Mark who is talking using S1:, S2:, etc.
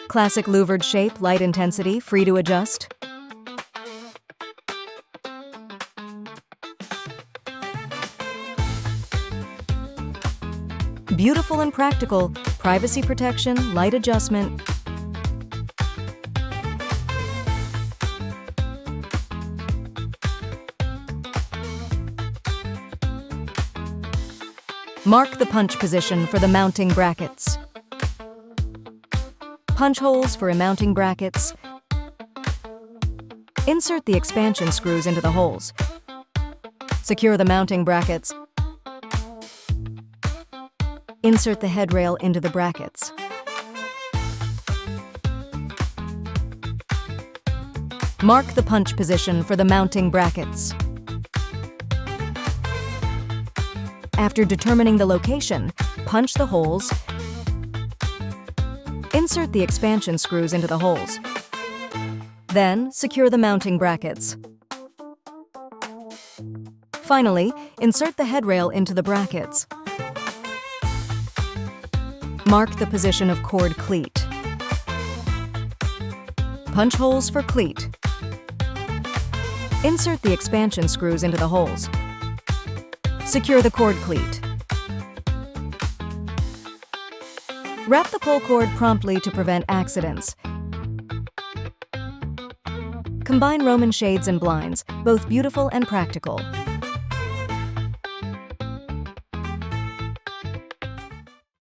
S1: Classic louvered shape, light intensity, free to adjust. Beautiful and practical, privacy protection, light adjustment. Mark the punch position for the mounting brackets. Punch holes for mounting brackets. Insert the expansion screws into the holes. Secure the mounting brackets. Insert the headrail into the brackets. Mark the punch position for the mounting brackets. After determining the location, punch the holes. Insert the expansion screws into the holes. Then, secure the mounting brackets. Finally, insert the headrail into the brackets. Mark the position of cord cleat. Punch holes for cleat. Insert the expansion screws into the holes. Secure the cord cleat. Wrap the pull cord promptly to prevent accidents. Combine Roman shades and blinds, both beautiful and practical.